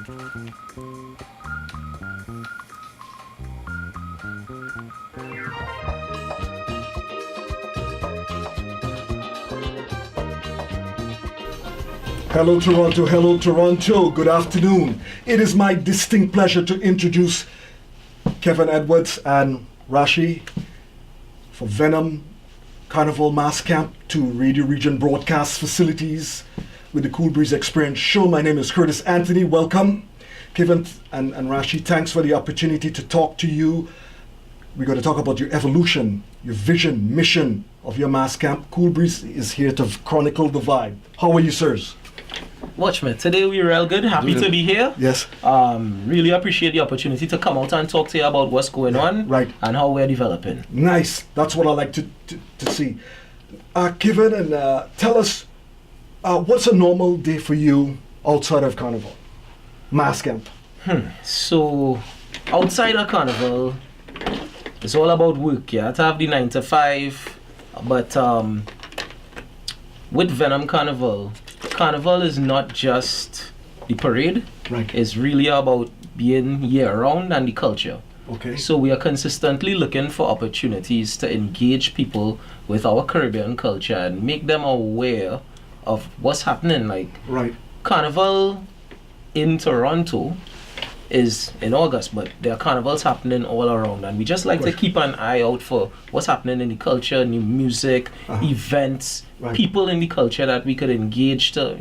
Hello Toronto, hello Toronto, good afternoon. It is my distinct pleasure to introduce Kevin Edwards and Rashi for Venom Carnival Mass Camp to Radio Region broadcast facilities with the Cool Breeze Experience show. My name is Curtis Anthony, welcome. Kevin and Rashi, thanks for the opportunity to talk to you. We're going to talk about your evolution, your vision, mission of your mass camp. Cool Breeze is here to chronicle the vibe. How are you, sirs? Watch me. Today we're real good. Happy to be here. Yes. Really appreciate the opportunity to come out and talk to you about what's going on, right, and how we're developing. Nice. That's what I like to see. Kevin, and tell us what's a normal day for you outside of Carnival, mass camp. So outside of Carnival, it's all about work. You have to have the 9 to 5, but with Venom Carnival is not just the parade. Right. It's really about being year-round and the culture. Okay. So we are consistently looking for opportunities to engage people with our Caribbean culture and make them aware of what's happening. Like, right, Carnival in Toronto is in August, but there are carnivals happening all around, and we just like to keep an eye out for what's happening in the culture, new music, events, people in the culture that we could engage to,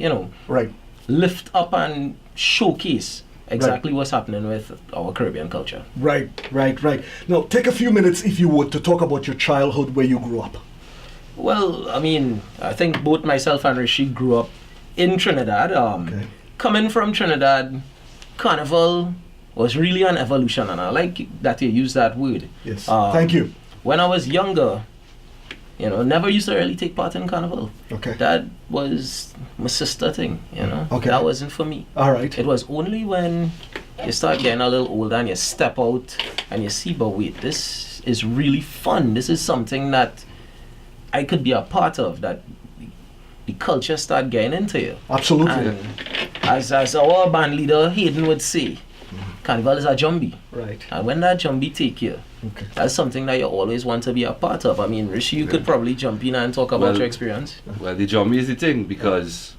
lift up and showcase exactly what's happening with our Caribbean culture. Right. Now, take a few minutes, if you would, to talk about your childhood, where you grew up. Well, I mean, I think both myself and Rishi grew up in Trinidad. Coming from Trinidad, Carnival was really an evolution, and I like that you use that word. Yes, thank you. When I was younger, never used to really take part in Carnival. Okay. That was my sister thing, Okay. That wasn't for me. All right. It was only when you start getting a little older and you step out and you see, but wait, this is really fun. This is something that I could be a part of, that the culture start getting into you. Absolutely. And as our band leader Hayden would say, Carnival is a jumbie. Right. And when that jumbie take you, that's something that you always want to be a part of. I mean, Rishi, you could probably jump in and talk about your experience. Well, the jumbie is the thing, because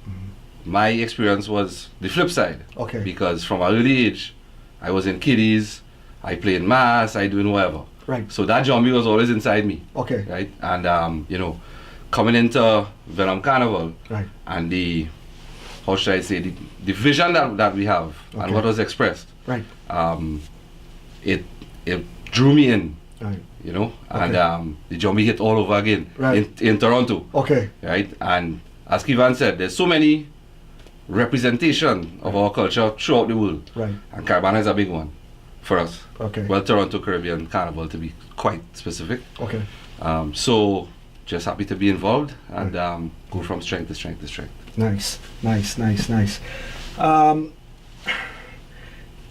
my experience was the flip side. Okay. Because from an early age, I was in kiddies, I played mass, I doing whatever. Right. So that jumbie was always inside me. Okay. Right. And coming into Venom Carnival, right, and the, how should I say, the vision that we have, and what was expressed, right, it drew me in, right, and the jumbie hit all over again, right, in Toronto. Okay. Right. And as Kivan said, there's so many representation of our culture throughout the world, right, and Caribbean is a big one for us. Okay. Well, Toronto Caribbean Carnival, to be quite specific. Okay. So just happy to be involved and go from strength to strength to strength. Nice.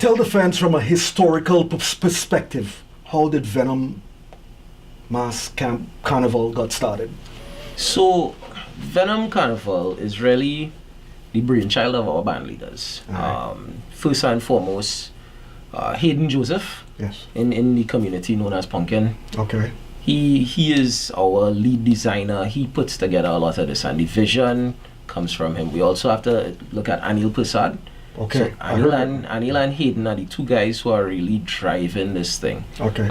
Tell the fans from a historical perspective, how did Venom Mass Camp Carnival got started? So, Venom Carnival is really the brainchild of our band leaders. First and foremost, Hayden Joseph, yes, in the community known as Pumpkin. Okay. He is our lead designer. He puts together a lot of this, and the vision comes from him. We also have to look at Anil Prasad. Okay. So Anil and Hayden are the two guys who are really driving this thing. Okay.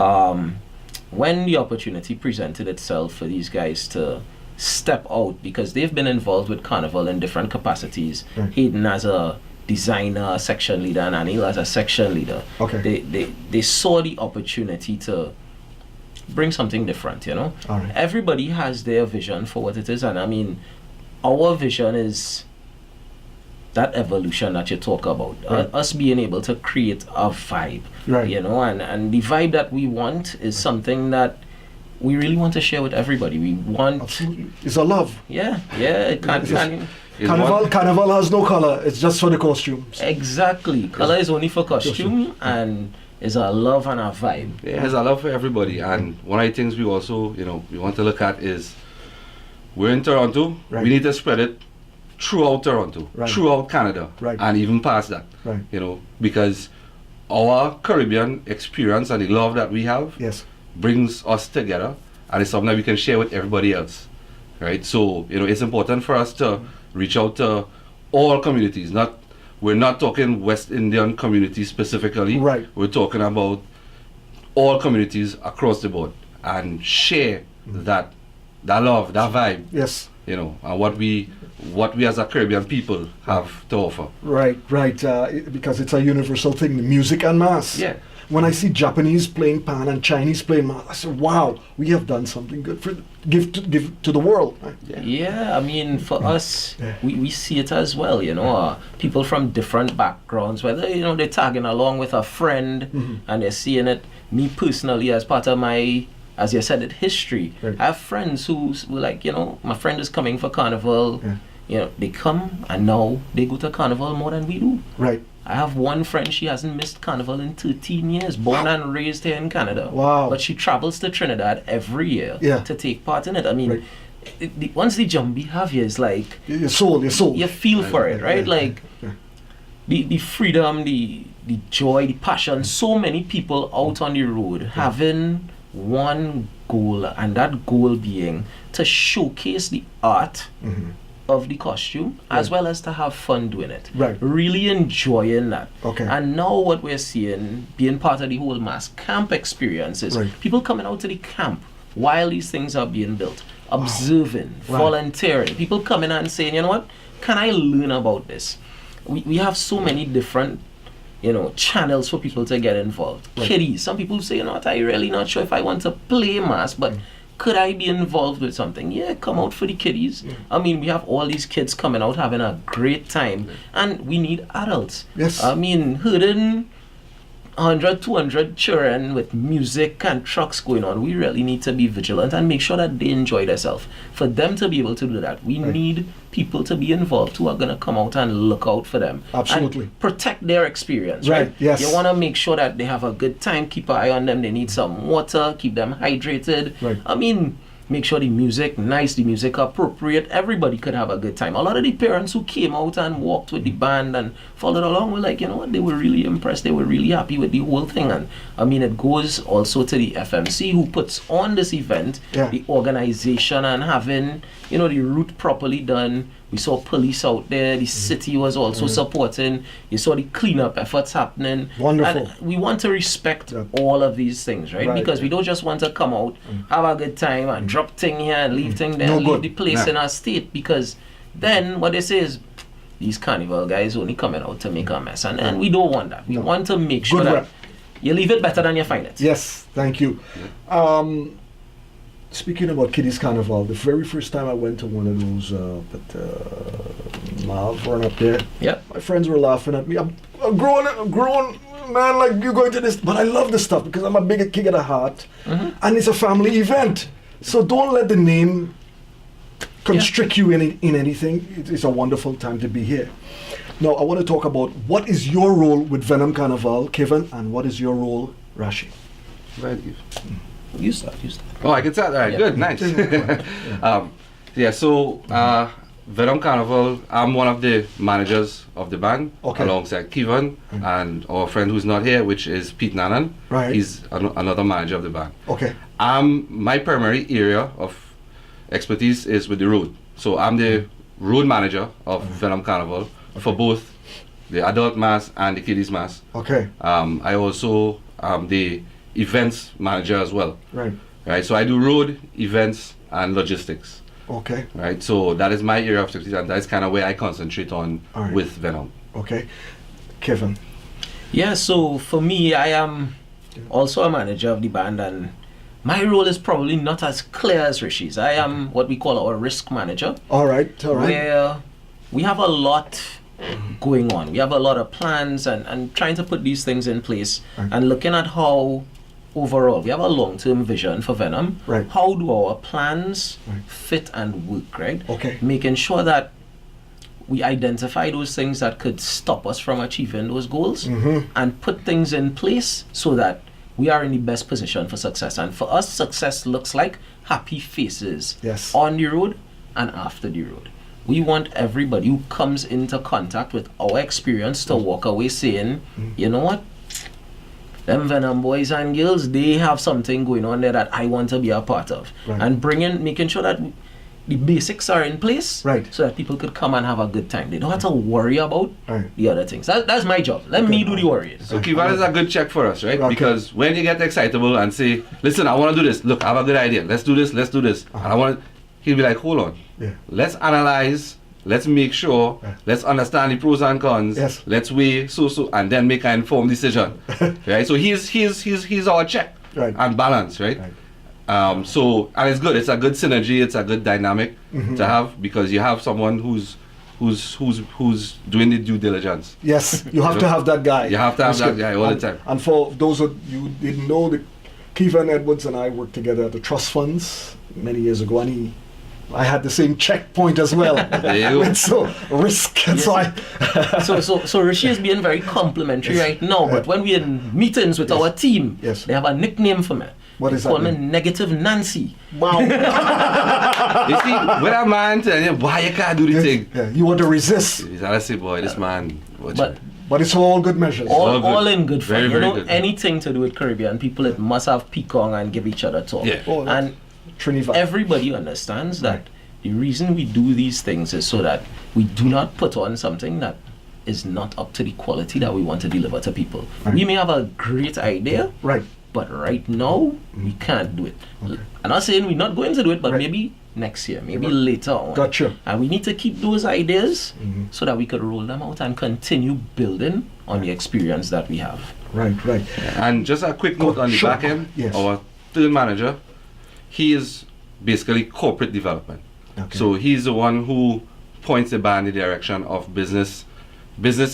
When the opportunity presented itself for these guys to step out, because they've been involved with Carnival in different capacities, right, Hayden as a designer, section leader, and Anil as a section leader. Okay. They saw the opportunity to bring something different, All right. Everybody has their vision for what it is, and I mean, our vision is that evolution that you talk about, right, us being able to create a vibe, right, and the vibe that we want is something that we really want to share with everybody. We want... Absolutely. It's a love. Yeah, it can't... Carnival has no color, it's just for the costumes. Exactly. Color is only for costume, and it's a love and a vibe. Yeah, it's a love for everybody. And one of the things we also, we want to look at is, we're in Toronto, right, we need to spread it throughout Toronto, Right. throughout Canada, Right. and even past that. Right. You know, because our Caribbean experience and the love that we have Yes. brings us together, and it's something that we can share with everybody else, right? So you know, it's important for us to reach out to all communities. We're not talking West Indian communities specifically. Right. We're talking about all communities across the board and share that love, that vibe, Yes. you know, and what we as a Caribbean people have to offer. Right. Because it's a universal thing, the music and mass. Yeah. When I see Japanese playing pan and Chinese playing mass, I say, wow, we have done something good for give to the world. Right? Yeah, I mean, for us, Yeah. we see it as well, you know, people from different backgrounds, whether, you know, they're tagging along with a friend and they're seeing it. Me personally, as part of my, as you said, it history, Right. I have friends who were like, you know, my friend is coming for Carnival. Yeah. You know, they come and now they go to Carnival more than we do. Right. I have one friend, she hasn't missed Carnival in 13 years, born and raised here in Canada. Wow. But she travels to Trinidad every year Yeah. to take part in it. I mean, Right. once the jump behaviors, like, Your soul. you feel for it, right? Yeah. Like, Yeah. the freedom, the joy, the passion, so many people out on the road having one goal, and that goal being to showcase the art of the costume as well as to have fun doing it. Right. Really enjoying that. Okay. And now what we're seeing, being part of the whole mass camp experience, is Right. people coming out to the camp while these things are being built, observing, Right. volunteering, people coming and saying, you know what, can I learn about this? We have so many different, you know, channels for people to get involved. Right. Kiddies, some people say, you know what, I really not sure if I want to play mass, but could I be involved with something? Yeah, come out for the kiddies. I mean, we have all these kids coming out having a great time, and we need adults. Yes. I mean, herding 100, 200 children with music and trucks going on, we really need to be vigilant and make sure that they enjoy themselves. For them to be able to do that, we need people to be involved who are going to come out and look out for them. Absolutely. And protect their experience, Right, right? yes. You want to make sure that they have a good time, keep an eye on them, they need some water, keep them hydrated. Right. I mean, make sure the music nice, the music appropriate, everybody could have a good time. A lot of the parents who came out and walked with the band and followed along were like, you know what, they were really impressed, they were really happy with the whole thing. And I mean, it goes also to the FMC who puts on this event, Yeah. the organization, and having, you know, the route properly done. We saw police out there, the city was also supporting, you saw the cleanup efforts happening. Wonderful. And we want to respect Yeah. all of these things, right? Right, Because we yeah. don't just want to come out, have a good time and drop thing here and leave thing there No and leave good. the place Nah. in our state, because then what they say is these Carnival guys only coming out to make a mess, and we don't want that. We No. want to make sure Good that rep. you leave it better than you find it. Yes, thank you. Speaking about Kiddies Carnival, the very first time I went to one of those, Marv run up there, Yep. my friends were laughing at me. I'm grown man, like you going to this, but I love this stuff because I'm a big kid at heart, and it's a family event. So don't let the name constrict you in anything. It's a wonderful time to be here. Now, I want to talk about what is your role with Venom Carnival, Kevin, and what is your role, Rashi? Right. You start. Oh, I can start. All right, Yeah. good, nice. So Venom Carnival, I'm one of the managers of the band, Okay. alongside Kevin and our friend who's not here, which is Pete Nanan. Right. He's another manager of the band. Okay. My primary area of expertise is with the road. So I'm the road manager of Venom Carnival for both the adult mass and the kiddies mass. Okay. I also am the events manager as well. Right. Right, so I do road, events, and logistics. Okay. Right, so that is my area of expertise, and that's kind of where I concentrate on All right. with Venom. Okay. Kevin. Yeah, so for me, I am also a manager of the band, and my role is probably not as clear as Rishi's. I am what we call our risk manager, All right. All right. where we have a lot going on. We have a lot of plans and trying to put these things in place Right. and looking at how overall we have a long-term vision for Venom. Right. How do our plans Right. fit and work, right? Okay. Making sure that we identify those things that could stop us from achieving those goals and put things in place so that we are in the best position for success. And for us, success looks like happy faces Yes. on the road and after the road. We want everybody who comes into contact with our experience to walk away saying, you know what? Them Venom boys and girls, they have something going on there that I want to be a part of. Right. And making sure that the basics are in place, Right. so that people could come and have a good time. They don't have to worry about Right. the other things. That's my job. Let me do the worrying. So Kivan is a good check for us, right? Okay. Because when you get excitable and say, listen, I want to do this. Look, I have a good idea. Let's do this. And I want, he'll be like, hold on. Yeah. Let's analyze. Let's make sure. Yeah. Let's understand the pros and cons. Yes. Let's weigh, and then make an informed decision. Right? So he's our check. Right. And balance, right? Right. So, and it's good. It's a good synergy. It's a good dynamic to have, because you have someone who's doing the due diligence. Yes, you have to have that guy. You have to have That's that good. guy all the And- time. And for those of you who didn't know, Kevin Edwards and I worked together at the trust funds many years ago, and I had the same checkpoint as well. There you go. So risk, and so I. So Rishi is being very complimentary right now, but when we're in meetings with our team, Yes. they have a nickname for me. What They is call that me name? Negative Nancy. Wow. You see, when a man telling you why you can't do the thing, Yeah, you want to resist, he's like, say, boy, this man. Watch But it." but it's all good measures. all good. all in good fun. Very, You very know, good. anything to do with Caribbean people, it must have peacock and give each other talk. Yeah. Oh, that's And Trinidad. everybody understands that the reason we do these things is so that we do not put on something that is not up to the quality that we want to deliver to people. Right. We may have a great idea, Right. but right now we can't do it. I'm not saying we're not going to do it, but Right. maybe next year, maybe Right. later on. Gotcha. And we need to keep those ideas Mhm. so that we could roll them out and continue building on the experience that we have. Right, right. And just a quick note on the Sure. back end, Yes. our third manager, he is basically corporate development. Okay. So he's the one who points the band in the direction of business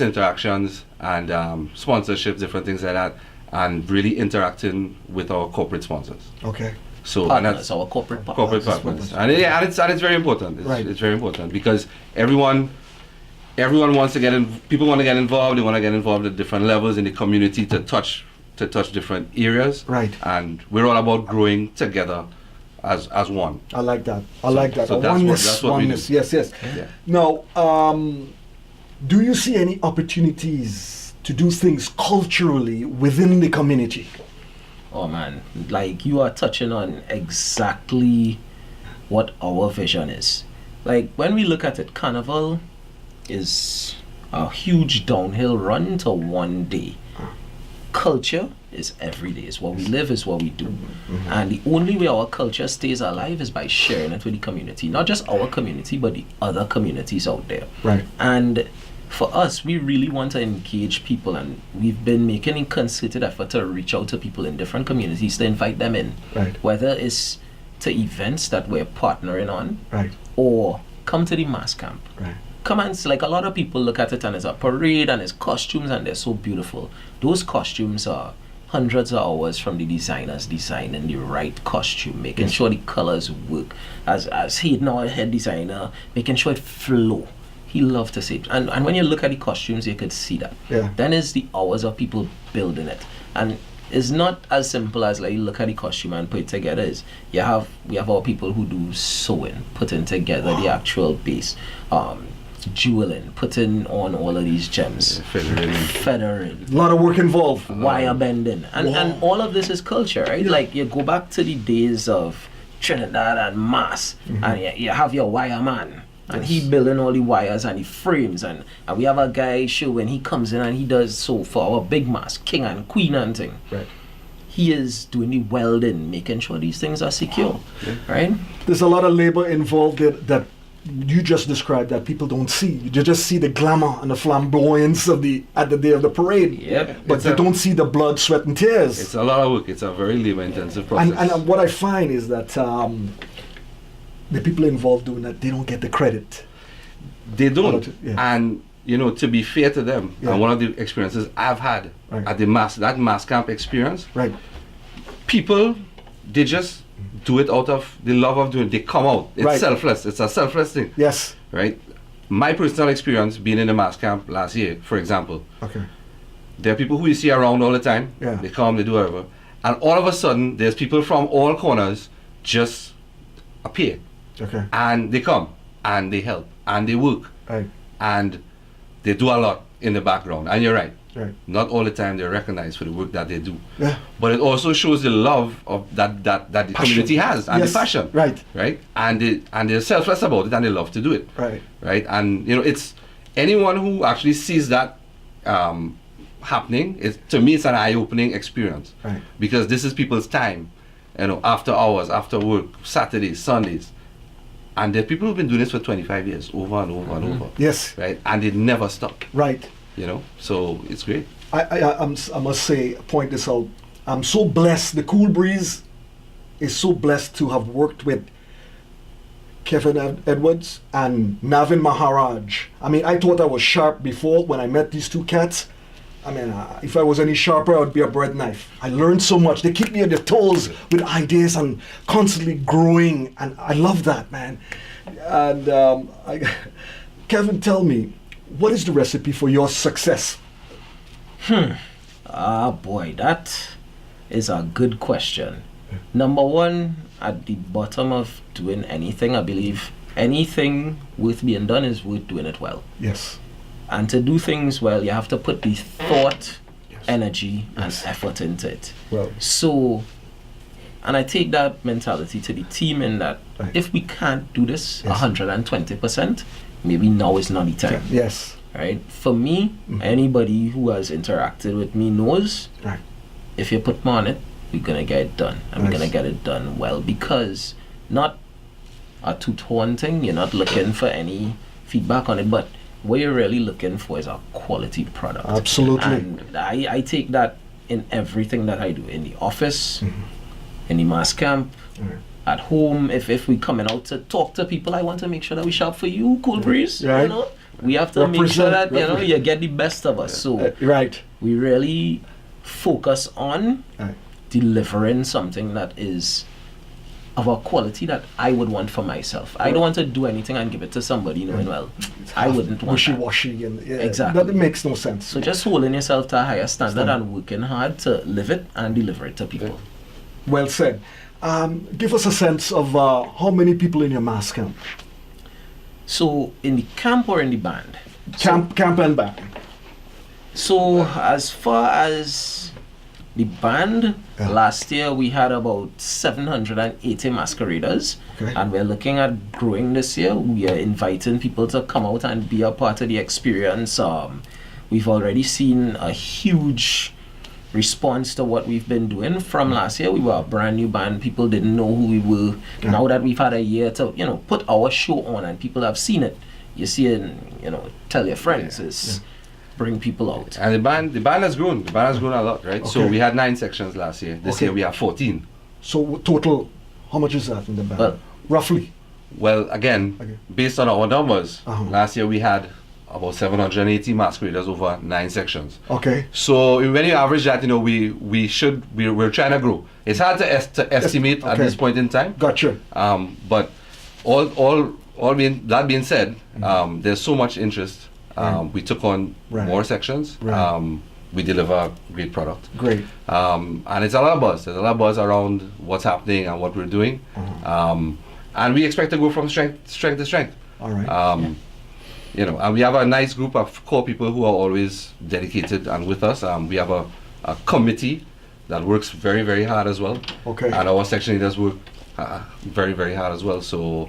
interactions and sponsorships, different things like that, and really interacting with our corporate sponsors. Okay. So and Partners, that's our corporate partners. corporate partners, and it's very important. Right. It's very important because everyone wants to people want to get involved. They want to get involved at different levels in the community to touch different areas. Right. And we're all about growing together as one. I like that. I like that. so that's Oneness, what we do. oneness. Yes, yes. Yeah. Now, do you see any opportunities to do things culturally within the community? Oh man, like you are touching on exactly what our vision is. Like when we look at it, Carnival is a huge downhill run to one day. Culture is every day. It's what we live, is what we do. And the only way our culture stays alive is by sharing it with the community. Not just our community, but the other communities out there. Right. And for us, we really want to engage people, and we've been making a concerted effort to reach out to people in different communities to invite them in. Right. Whether it's to events that we're partnering on, Right. or come to the mass camp. Right. Come and like a lot of people look at it and it's a parade and it's costumes and they're so beautiful. Those costumes are hundreds of hours from the designers designing the right costume, making sure the colors work. As Hayden, our head designer, making sure it flow. He loved to say it. And when you look at the costumes, you could see that. Yeah. Then is the hours of people building it. And it's not as simple as like you look at the costume and put it together. We have our people who do sewing, putting together the actual base, jeweling, putting on all of these gems, feathering, A lot of work involved. wire bending, and Wow. all of this is culture, right? Like you go back to the days of Trinidad and Mass, and you have your wire man, and he building all the wires and the frames, and we have a guy show when he comes in and he does so for our big Mass, king and queen and thing. Right. He is doing the welding, making sure these things are secure, right? There's a lot of labor involved that you just described that people don't see. You just see the glamour and the flamboyance of at the day of the parade. Yep. But they don't see the blood, sweat, and tears. It's a lot of work. It's a very labor-intensive process. And what I find is that the people involved doing that, they don't get the credit. They don't. Yeah. And to be fair to them, Yeah. and one of the experiences I've had Right. at that mass camp experience, Right. people, they just do it out of the love of doing it. They come out. It's Right. selfless. It's a selfless thing, Yes. right? My personal experience being in the mass camp last year, for example, Okay. there are people who you see around all the time. Yeah. They come, they do whatever. And all of a sudden, there's people from all corners just appear. Okay. And they come. and they help and they work Right. and they do a lot in the background. And you're right. Right. Not all the time they're recognized for the work that they do. Yeah. But it also shows the love of that the Passion. community has and Yes. the passion. Right. Right? And they're selfless about it and they love to do it. Right. Right? And it's anyone who actually sees that happening, to me it's an eye-opening experience. Right. Because this is people's time, after hours, after work, Saturdays, Sundays. And there are people who've been doing this for 25 years, over and over and over. Yes. Right? And they never stop. Right. So it's great. I must say, point this out. I'm so blessed. The Cool Breeze is so blessed to have worked with Kevin Edwards and Navin Maharaj. I mean, I thought I was sharp before when I met these two cats. I mean, if I was any sharper, I would be a bread knife. I learned so much. They keep me on their toes with ideas and constantly growing, and I love that, man. And Kevin, tell me, what is the recipe for your success? Boy, that is a good question. Number one, at the bottom of doing anything, I believe anything worth being done is worth doing it well. Yes. And to do things well, you have to put the thought, Yes. energy, Yes. and effort into it. Well, So, and I take that mentality to the team in that Right. if we can't do this Yes. 120%, maybe now is not the time. yes. Right? For me, anybody who has interacted with me knows Right. if you put more on it, we're gonna get it done, and we're Nice. gonna get it done well, because not a two-tone thing. You're not looking for any feedback on it, but what you're really looking for is a quality product. Absolutely. And I take that in everything that I do, in the office, in the mass camp, at home. If we coming out to talk to people, I want to make sure that we shop for you, Cool Breeze. Right. We have to make sure that Represent. you get the best of us. So Right. we really focus on Right. delivering something that is of a quality that I would want for myself. I don't want to do anything and give it to somebody knowing, well, I wouldn't want that. Wishy-washy and Exactly. That makes no sense. So just holding yourself to a higher standard and working hard to live it and deliver it to people. Well said. Give us a sense of how many people in your mass camp. So in the camp or in the band? Camp and band. So as far as the band, Yeah. last year we had about 780 masqueraders, Okay. and we're looking at growing this year. We are inviting people to come out and be a part of the experience. We've already seen a huge response to what we've been doing from last year. We were a brand new band. People didn't know who we were. Yeah. Now that we've had a year to, put our show on and people have seen it, you see it and, tell your friends. It's bring people out. And the band has grown. The band has grown a lot, right? So Okay. we had 9 sections last year. This Okay. year we have 14. So total, how much is that in the band? Well, roughly. Well, again, Okay. based on our numbers, Uh-huh. last year we had about 780 masqueraders over 9 sections. Okay. So when you average that, we're trying to grow. It's hard to estimate at Okay. this point in time. Gotcha. But that being said, there's so much interest. We took on Right. more sections. Right. We deliver a great product. Great. And it's a lot of buzz. There's a lot of buzz around what's happening and what we're doing. And we expect to go from strength to strength. All right. And we have a nice group of core people who are always dedicated and with us. We have a committee that works very, very hard as well. Okay. And our section leaders work very, very hard as well. So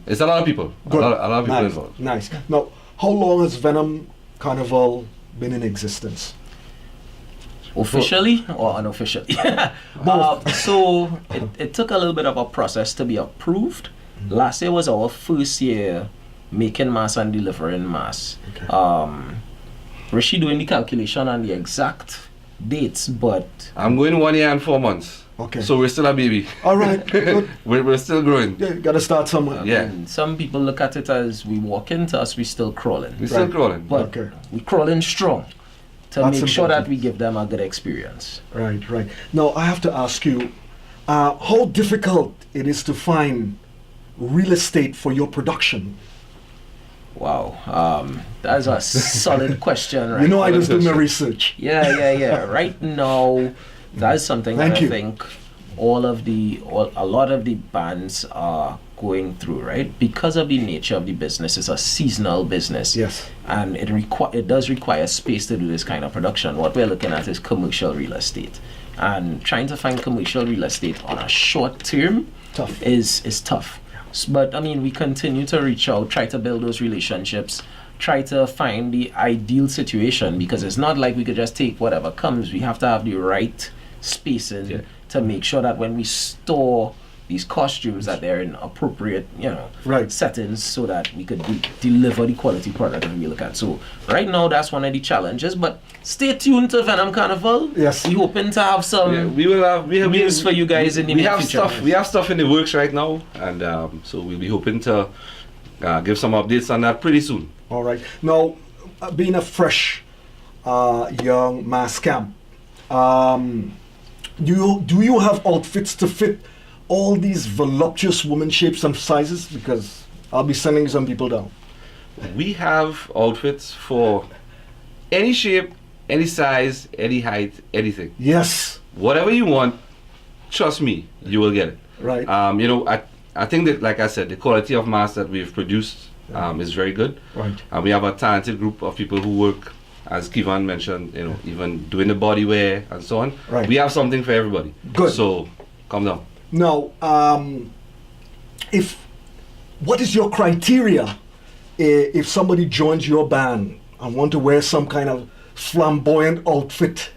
it's a lot of people. Good. A lot of people Nice. involved. Nice. Now, how long has Venom Carnival been in existence? Officially or unofficially? So it took a little bit of a process to be approved. Last year was our first year making mass and delivering mass. Okay. Rishi doing the calculation on the exact dates, but I'm going 1 year and 4 months. Okay. So we're still a baby. All right. Good. We're still growing. Yeah, you gotta start somewhere. Yeah. and some people look at it as we walk into us, we still crawling. We're still Right. growing. But Okay. we crawling strong to That's make sure that important. we give them a good experience. Right, right. Now, I have to ask you, how difficult it is to find real estate for your production. Wow, that's a solid question, right? You know, I just do my Politician. research. Yeah. Right now, that's something Thank that you. I think a lot of the bands are going through, right? Because of the nature of the business, it's a seasonal business. Yes. And it does require space to do this kind of production. What we're looking at is commercial real estate. And trying to find commercial real estate on a short term Tough. is tough. But I mean, we continue to reach out, try to build those relationships, try to find the ideal situation, because it's not like we could just take whatever comes. We have to have the right spacing to make sure that when we store these costumes that they're in appropriate, Right. settings, so that we could deliver the quality product that we look at. So right now, that's one of the challenges. But stay tuned to Venom Carnival. Yes. We're hoping to have some we will have news for you guys in the near future. We have stuff in the works right now, and so we'll be hoping to give some updates on that pretty soon. All right. Now, being a fresh young mass camp, do you have outfits to fit all these voluptuous woman shapes and sizes? Because I'll be sending some people down. We have outfits for any shape, any size, any height, anything. Yes. Whatever you want, trust me, you will get it. Right. I think that, like I said, the quality of masks that we've produced is very good. Right. And we have a talented group of people who work, as Kivan mentioned, even doing the body wear and so on. Right. We have something for everybody. Good. So come down. Now, what is your criteria if somebody joins your band and want to wear some kind of flamboyant outfit?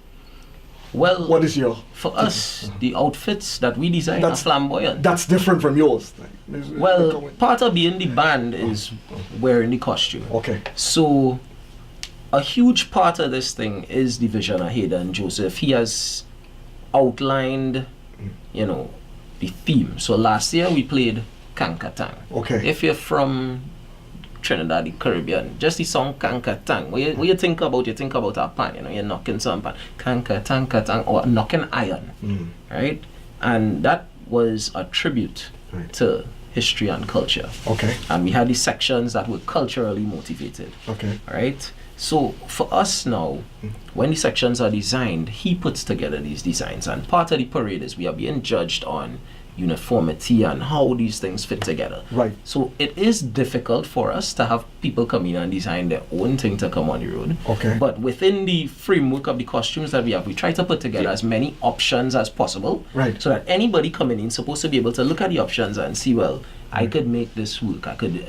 Well, What is your? for us, the outfits that we design are flamboyant. That's different from yours. Well, part of being the band is wearing the costume. Okay. So, a huge part of this thing is the vision of Hayden Joseph. He has outlined, the theme. So last year we played Kankatang. Okay. If you're from Trinidad, the Caribbean, just the song Kankatang. When you think about a pan, you're knocking some pan. Kankatang, katang, or knocking iron, right? And that was a tribute to history and culture. Okay. And we had these sections that were culturally motivated. Okay. Right? So for us now, when the sections are designed, he puts together these designs. And part of the parade is we are being judged on uniformity and how these things fit together. Right. So it is difficult for us to have people come in and design their own thing to come on the road. Okay. But within the framework of the costumes that we have, we try to put together as many options as possible. Right. So that anybody coming in is supposed to be able to look at the options and see, well, I could make this work. I could,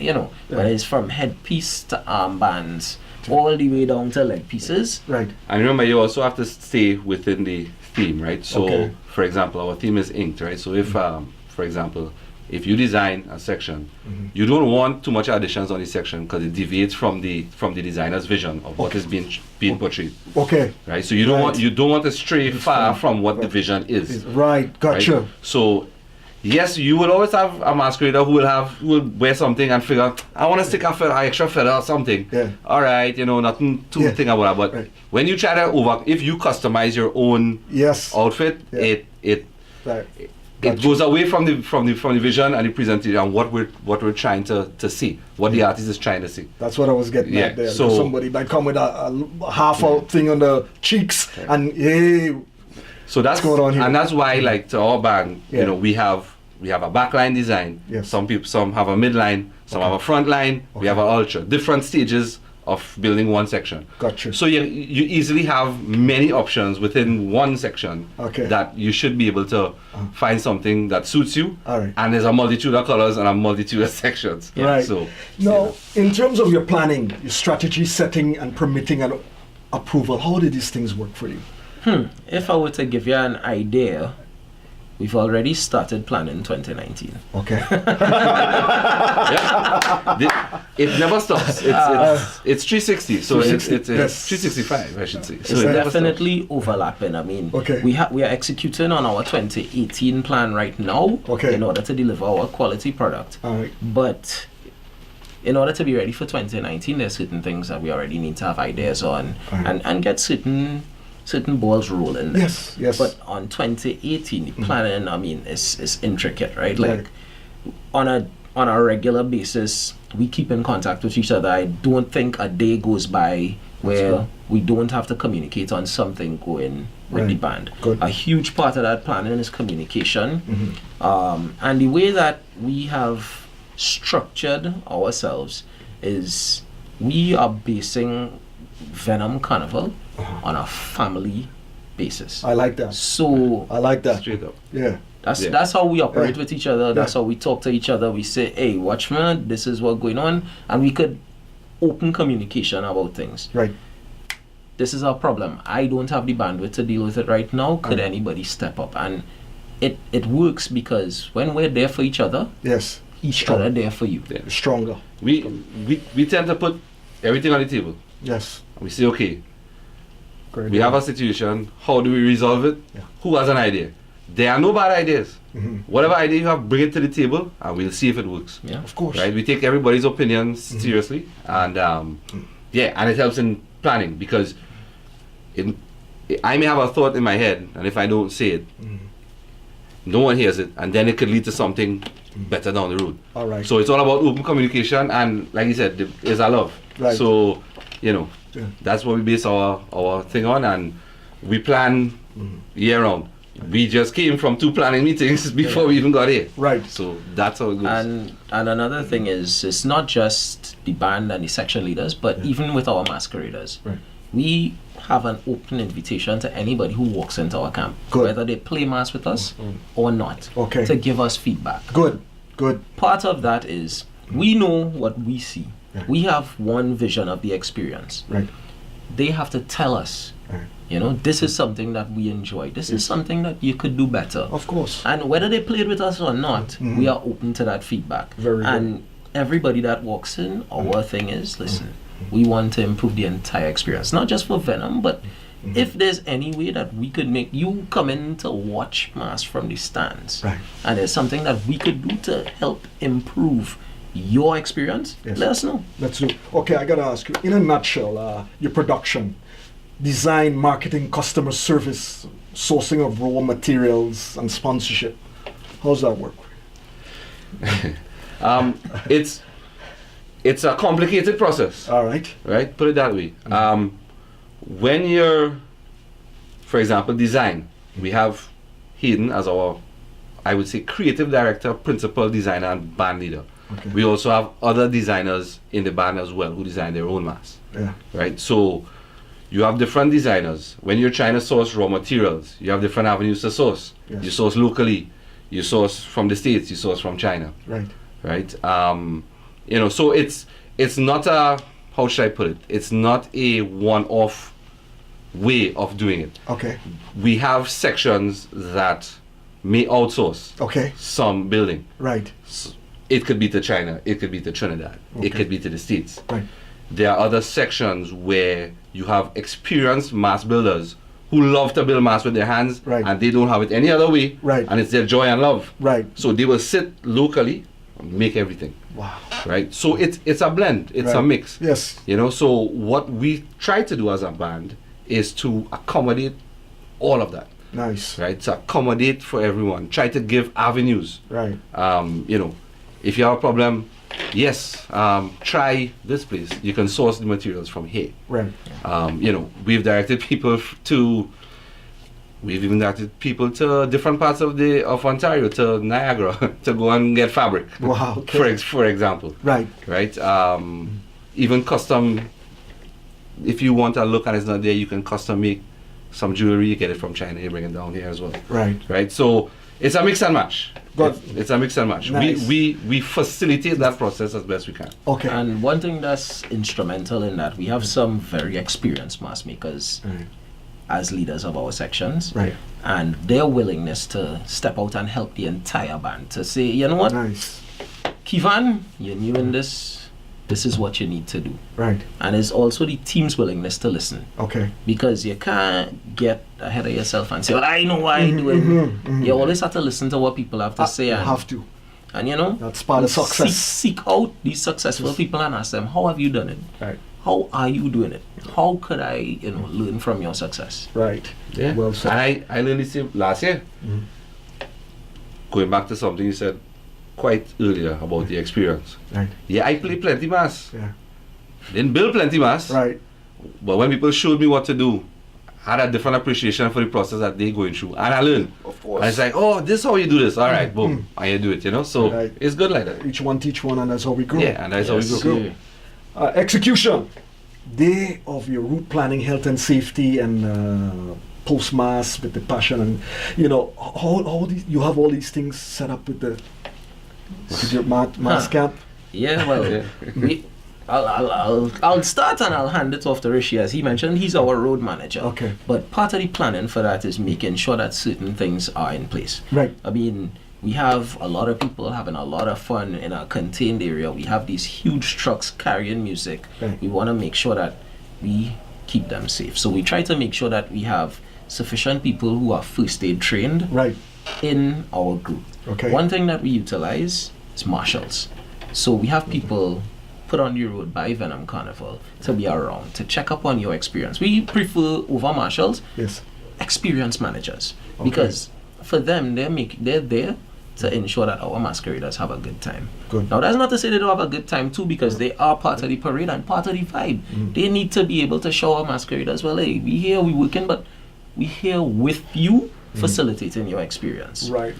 whether it's from headpiece to armbands, all the way down to leg pieces. Right. And remember, you also have to stay within the theme, right? So, Okay. for example, our theme is inked, right? So if, for example, if you design a section, you don't want too much additions on the section because it deviates from the designer's vision of what is being portrayed, Okay. right? So you don't want to stray far from what the vision is. Right. Gotcha. Right? So, yes, you will always have a masquerader who will wear something and figure, I want to stick an extra feather or something. Yeah. All right, nothing to think about. But Right. when you try to if you customize your own Yes. outfit, Yeah. it Right. it goes away from the vision and the presentation and what we're trying to see, what the artist is trying to see. That's what I was getting Yeah, at there. so- Somebody might come with a half out thing on the cheeks and hey, So that's going on here? and that's why, like, to our band, Yeah. we have a backline design. Yes. Some have a midline, some have a front line. We have an ultra. Different stages of building one section. Gotcha. So you easily have many options within one section. Okay. That you should be able to find something that suits you. All right. And there's a multitude of colors and a multitude of sections. Right. So Now, in terms of your planning, your strategy setting and permitting and approval, how did these things work for you? If I were to give you an idea, we've already started planning 2019. Okay. It never stops. It's 360. So it's 365, I should say. So It's it never definitely overlapping. I mean, Okay. we are executing on our 2018 plan right now Okay. in order to deliver our quality product. All right. But in order to be ready for 2019, there's certain things that we already need to have ideas on Right. and get certain balls rolling. there. Yes, yes. But on 2018, the planning, I mean, is intricate, right? Right. Like on a regular basis, we keep in contact with each other. I don't think a day goes by where good. we don't have to communicate on something going with the Right. band. Good. A huge part of that planning is communication. And the way that we have structured ourselves is we are basing Venom Carnival on a family basis. I like that. So I like that. Straight up. Yeah. that's how we operate Yeah. with each other. That's Yeah. how we talk to each other. We say, hey, watchman, this is what's going on. And we could open communication about things. Right. This is our problem. I don't have the bandwidth to deal with it right now. Could anybody step up? And it works because when we're there for each other, Yes. each other there for you. Yeah. Stronger. We tend to put everything on the table. Yes. We say, okay, Great. we have a situation. How do we resolve it? Yeah. Who has an idea? There are no bad ideas. Mhm. Whatever idea you have, bring it to the table, and we'll see if it works. Yeah. Of course. Right? We take everybody's opinions seriously, and yeah, and it helps in planning because I may have a thought in my head, and if I don't say it, no one hears it, and then it could lead to something better down the road. All right. So it's all about open communication, and like you said, is our love. Right. So Yeah. that's what we base our thing on, and we plan year round. We just came from 2 planning meetings before we even got here. Right. So that's how it goes. And another thing is, it's not just the band and the section leaders, but even with our masqueraders. Right. We have an open invitation to anybody who walks into our camp, Good. whether they play mass with us or not, Okay. to give us feedback. Good. Good. Part of that is we know what we see. Yeah. We have one vision of the experience. Right. They have to tell us, Right. this is something that we enjoy. This is something that you could do better. Of course. And whether they played with us or not, we are open to that feedback. Very good. And everybody that walks in, our thing is, listen, we want to improve the entire experience, not just for Venom, but if there's any way that we could make you come in to watch mass from the stands, Right. and there's something that we could do to help improve your experience, Yes. let us know. Let's do. Okay, I gotta ask you. In a nutshell, your production, design, marketing, customer service, sourcing of raw materials, and sponsorship. How's that work? It's a complicated process, All right. right? Put it that way. When you're, for example, design, we have Hayden as our, I would say, creative director, principal designer, and band leader. Okay. We also have other designers in the band as well who design their own masks, Yeah. right? So you have different designers. When you're trying to source raw materials, you have different avenues to source. Yes. You source locally, you source from the States, you source from China, Right. right? So it's not a, how should I put it? It's not a one-off way of doing it. Okay. We have sections that may outsource Okay. some building. Right. It could be to China, it could be to Trinidad, Okay. it could be to the States. Right. There are other sections where you have experienced mass builders who love to build mass with their hands, Right. and they don't have it any other way, Right. and it's their joy and love. Right. So they will sit locally and make everything, Wow. right? So it's a blend, it's a Right. mix. Yes. So what we try to do as a band is to accommodate all of that, Nice. right? To accommodate for everyone, try to give avenues. Right. If you have a problem, yes, try this place. You can source the materials from here. Right. We've directed people we've even directed people to different parts of Ontario, to Niagara, to go and get fabric. Wow. Okay. For example, Right. right? Even custom. If you want a look and it's not there, you can custom make some jewelry. You get it from China, you bring it down here as well. Right. Right. So it's a mix and match. Good. It's a mix and match. Nice. We facilitate that process as best we can. Okay. And one thing that's instrumental in that, we have some very experienced mask makers Right. as leaders of our sections. Right. And their willingness to step out and help the entire band to say, you know what, Nice. Kivan, you're new in this is what you need to do. Right. And it's also the team's willingness to listen, Okay. because you can't get ahead of yourself and say, well, I know why I'm doing it. You always have to listen to what people have to say. You And, have to. and That's part of success. Seek out these successful people and ask them, how have you done it? Right. How are you doing it? How could I, learn from your success? Right. Yeah. Well said. And I learned this last year. Going back to something you said quite earlier about the experience. Right. Yeah, I play plenty mass. Yeah. Didn't build plenty mass. Right. But when people showed me what to do, had a different appreciation for the process that they're going through, and I learn. Of course. And it's like, oh, this is how you do this. All right, boom, and you do it. You know, so Right. it's good like that. Each one teach one, and that's how we grow. Yeah, and that's how we Yes, go. sir. Execution. Day of your route planning, health and safety, and post-mass with the passion, and how you have all these things set up with your mass camp. Yeah, well, Yeah. I'll start and I'll hand it off to Rishi. As he mentioned, he's our road manager. Okay. But part of the planning for that is making sure that certain things are in place. Right. I mean, we have a lot of people having a lot of fun in our contained area. We have these huge trucks carrying music. Right. We want to make sure that we keep them safe. So we try to make sure that we have sufficient people who are first aid trained Right. in our group. Okay. One thing that we utilize is marshals. So we have people put on the road by Venom Carnival to be around, to check up on your experience. We prefer over marshals, Yes. experienced managers, Okay. because for them, they're there to ensure that our masqueraders have a good time. Good. Now that's not to say they don't have a good time too, because they are part of the parade and part of the vibe. They need to be able to show our masqueraders, well, hey, we here, we working, but we here with you, facilitating your experience. Right.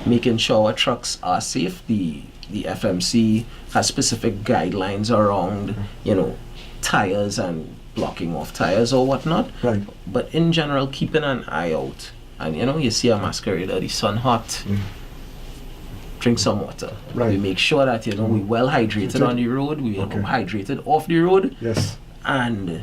Making sure our trucks are safe. The FMC has specific guidelines around, tires and blocking off tires or whatnot. Right. But in general, keeping an eye out. And you see a masquerader, the sun hot, drink some water. Right. We make sure that, we well hydrated on the road, we Okay. hydrated off the road, Yes. and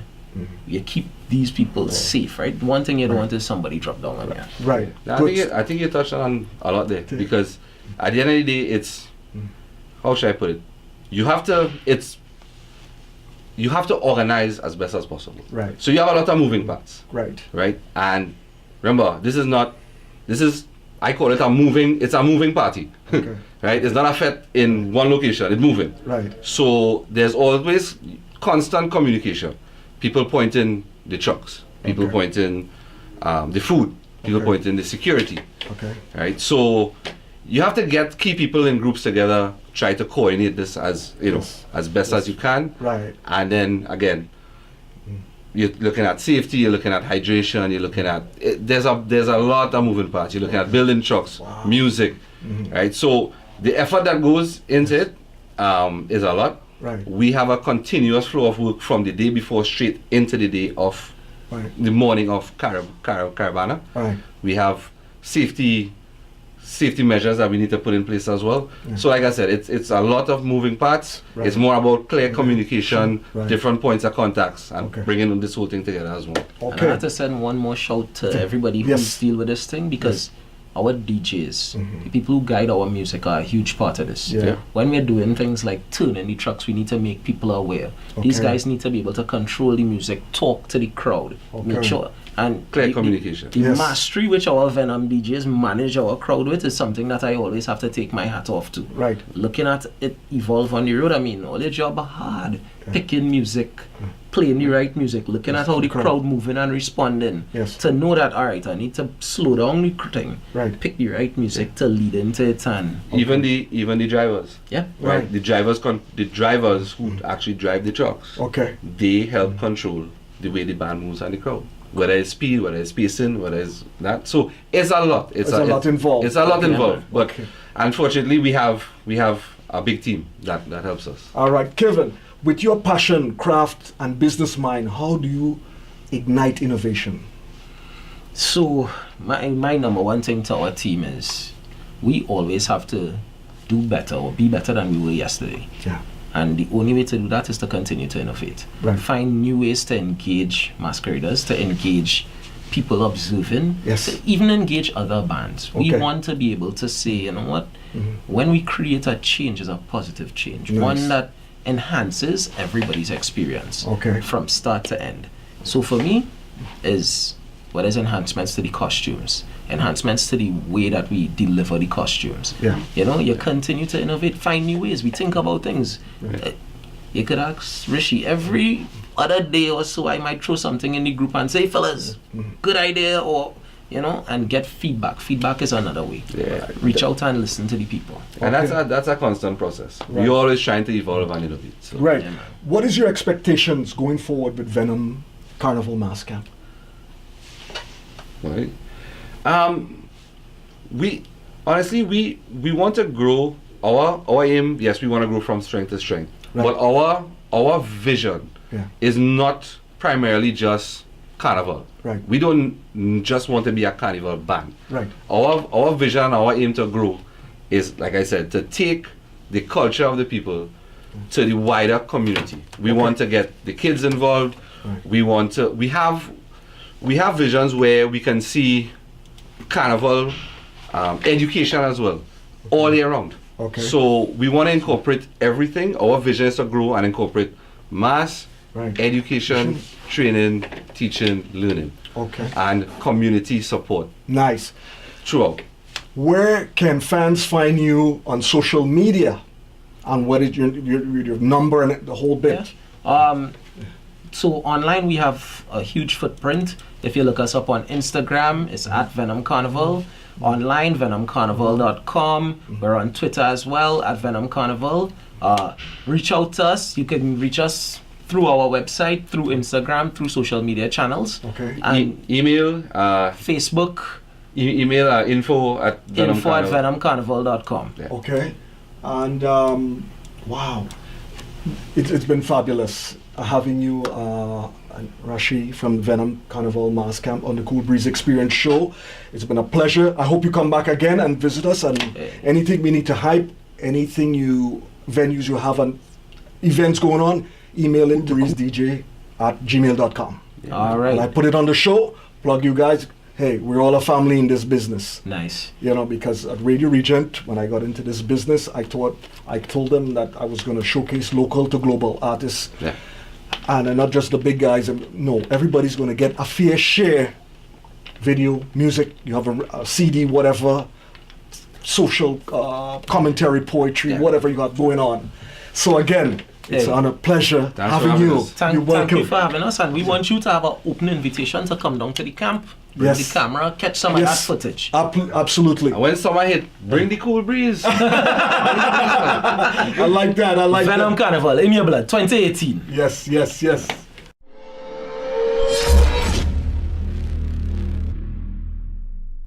you keep these people safe, right? One thing you don't want is somebody drop down on you. Right. Now, Good. I think you touched on a lot there, because at the end of the day, it's, how should I put it? You have to organize as best as possible. Right. So you have a lot of moving parts, Right. right? And remember, I call it it's a moving party, Okay. right? It's not a fete in one location, it's moving. Right. So there's always constant communication. People pointing the trucks, people Okay. pointing the food, people Okay. pointing the security, Okay. right? So you have to keep people in groups together, try to coordinate this as Yes. as best as you can, Right. and then again, you're looking at safety, you're looking at hydration, you're looking at there's a lot of moving parts. You're looking at building trucks, Wow. music, right? So the effort that goes into it is a lot. Right. We have a continuous flow of work from the day before straight into the day of Right. the morning of Caravana. Right. We have safety measures that we need to put in place as well. Yeah. So like I said, it's a lot of moving parts. Right. It's more about clear communication, Right. different points of contacts, and Okay. bringing this whole thing together as one. And I Okay. have to send one more shout to everybody who Yes. deal with this thing, because our DJs, the people who guide our music, are a huge part of this. Yeah. When we're doing things like turning the trucks, we need to make people aware. These Okay. guys need to be able to control the music, talk to the crowd, make Okay. sure. And Clear the communication. The Yes. mastery which our Venom DJs manage our crowd with is something that I always have to take my hat off to. Right. Looking at it evolve on the road, I mean, all your job are hard. Picking music, playing the right music, looking at how the crowd moving and responding. Yes. To know that, all right, I need to slow down the thing, Right. pick the right music to lead into it, and Even the drivers, yeah. right? Right. The drivers who actually drive the trucks, Okay. they help control the way the band moves and the crowd. Whether it's speed, whether it's pacing, whether it's that. So it's a lot. It's a lot involved. It's a lot Okay. involved. But Okay. unfortunately, we have a big team that helps us. All right, Kevin. With your passion, craft, and business mind, how do you ignite innovation? So my number one thing to our team is we always have to do better or be better than we were yesterday. Yeah. And the only way to do that is to continue to innovate. Right. Find new ways to engage masqueraders, to engage people observing, Yes. to even engage other bands. We Okay. want to be able to say, you know what, when we create a change, is a positive change, Nice. one that enhances everybody's experience Okay. from start to end. So for me, is what is enhancements to the costumes, enhancements to the way that we deliver the costumes. Yeah. You continue to innovate, find new ways. We think about things. You could ask Rishi every other day or so. I might throw something in the group and say, fellas, good idea, or and get feedback. Feedback is another way. Yeah. Reach out and listen to the people. And Okay. that's a constant process. Right. We're always trying to evolve and innovate. So. Right. Yeah, man. What is your expectations going forward with Venom Carnival Mass Camp? Right. We honestly we want to grow our aim. Yes, we want to grow from strength to strength. Right. But our vision is not primarily just Carnival. Right. We don't just want to be a Carnival band. Right. Our vision, our aim to grow is, like I said, to take the culture of the people to the wider community. We want to get the kids involved. Right. We have visions where we can see Carnival education as well, all year round. Okay. So we want to incorporate everything. Our vision is to grow and incorporate mass education, training, teaching, learning, and community support. Nice. Throughout. Where can fans find you on social media? And what is your number and the whole bit? Yeah. So online we have a huge footprint. If you look us up on Instagram, it's at Venom Carnival. Online, venomcarnival.com. We're on Twitter as well, at Venom Carnival. Reach out to us. You can reach us through our website, through Instagram, through social media channels. Okay. And email, Facebook. Email info at venomcarnival.com. Yeah. Okay. And wow, it's been fabulous having you, and Rashi from Venom Carnival Mass Camp on the Cool Breeze Experience show. It's been a pleasure. I hope you come back again and visit us. And anything we need to hype, anything venues you have and events going on, email it to breezedj@gmail.com. Yeah. All right. And I put it on the show. Plug you guys. Hey, we're all a family in this business. Nice. You know, because at Radio Regent, when I got into this business, I told them that I was going to showcase local to global artists. Yeah. And not just the big guys. No, everybody's going to get a fair share. Video, music, you have a CD, whatever, social commentary, poetry, whatever you got going on. So again, it's an honor, pleasure having you. Thank you for having us, and we want you to have an open invitation to come down to the camp, bring the camera, catch some of that footage. Absolutely. And when summer hit, bring the Cool Breeze. I like that. Venom Carnival in your blood, 2018. Yes.